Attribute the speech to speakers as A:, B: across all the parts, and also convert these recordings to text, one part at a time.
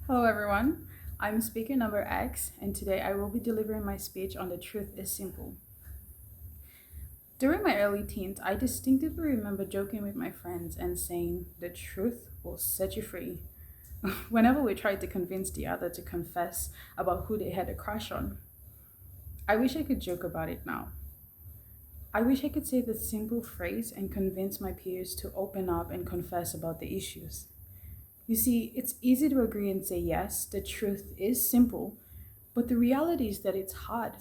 A: Hello, everyone. I'm speaker number X, and today I will be delivering my speech on the truth is simple. During my early teens, I distinctively remember joking with my friends and saying, "The truth will set you free," whenever we tried to convince the other to confess about who they had a crush on. I wish I could joke about it now. I wish I could say the simple phrase and convince my peers to open up and confess about the issues. You see, it's easy to agree and say yes, the truth is simple, but the reality is that it's hard.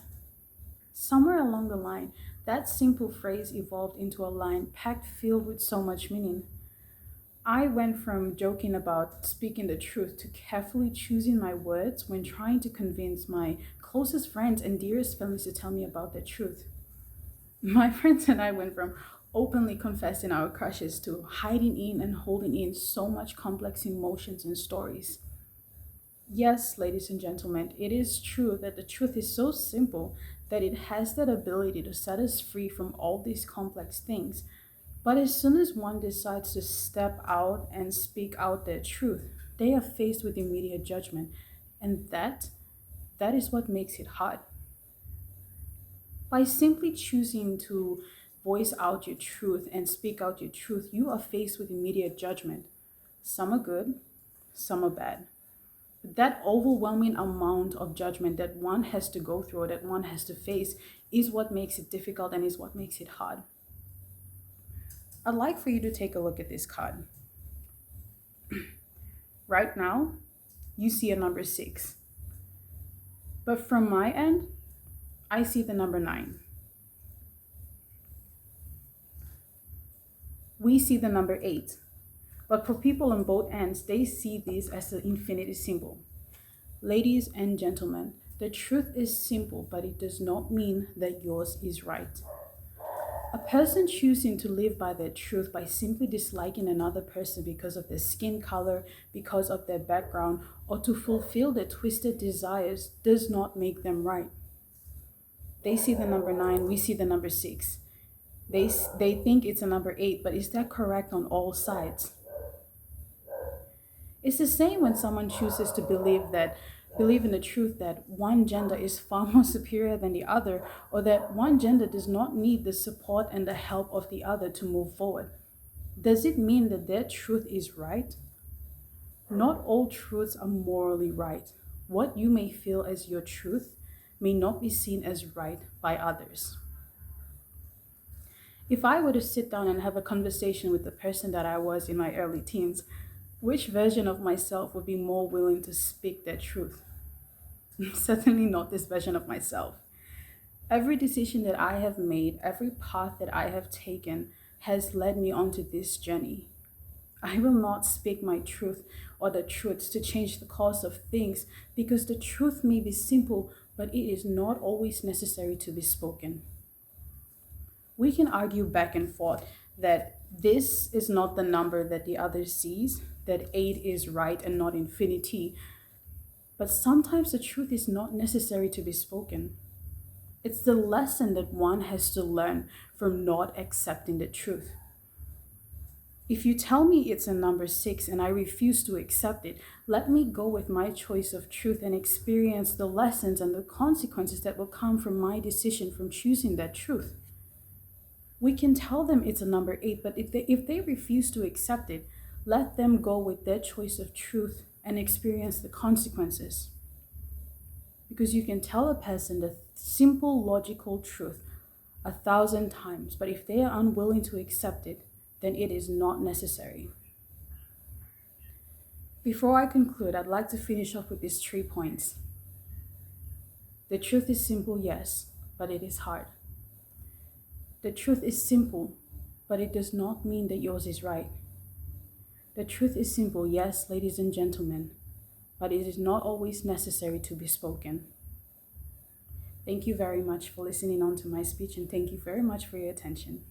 A: Somewhere along the line, that simple phrase evolved into a line packed filled with so much meaning. I went from joking about speaking the truth to carefully choosing my words when trying to convince my closest friends and dearest families to tell me about the truth. My friends and I went from openly confessing our crushes to hiding in and holding in so much complex emotions and stories. Yes, ladies and gentlemen, it is true that the truth is so simple that it has that ability to set us free from all these complex things. But as soon as one decides to step out and speak out their truth, they are faced with immediate judgment. And that is what makes it hard. By simply choosing to voice out your truth and speak out your truth, you are faced with immediate judgment. Some are good, some are bad. But that overwhelming amount of judgment that one has to go through or that one has to face is what makes it difficult and is what makes it hard. I'd like for you to take a look at this card. Right now, you see a number 6. But from my end, I see the number 9. We see the number 8. But for people on both ends, they see this as the infinity symbol. Ladies and gentlemen, the truth is simple, but it does not mean that yours is right. A person choosing to live by their truth by simply disliking another person because of their skin color, because of their background, or to fulfill their twisted desires does not make them right. They see the number 9, we see the number 6. They think it's a number 8, but is that correct on all sides? It's the same when someone chooses to believe in the truth that one gender is far more superior than the other, or that one gender does not need the support and the help of the other to move forward. Does it mean that their truth is right? Not all truths are morally right. What you may feel as your truth may not be seen as right by others. If I were to sit down and have a conversation with the person that I was in my early teens, which version of myself would be more willing to speak their truth? Certainly not this version of myself. Every decision that I have made, every path that I have taken has led me onto this journey. I will not speak my truth or the truths to change the course of things because the truth may be simple, but it is not always necessary to be spoken. We can argue back and forth that this is not the number that the other sees, that 8 is right and not infinity. But sometimes the truth is not necessary to be spoken. It's the lesson that one has to learn from not accepting the truth. If you tell me it's a number 6 and I refuse to accept it, let me go with my choice of truth and experience the lessons and the consequences that will come from my decision from choosing that truth. We can tell them it's a number 8, but if they refuse to accept it, let them go with their choice of truth and experience the consequences. Because you can tell a person the simple logical truth 1,000 times, but if they are unwilling to accept it, then it is not necessary. Before I conclude, I'd like to finish off with these 3 points. The truth is simple, yes, but it is hard. The truth is simple, but it does not mean that yours is right. The truth is simple, yes, ladies and gentlemen, but it is not always necessary to be spoken. Thank you very much for listening on to my speech, and thank you very much for your attention.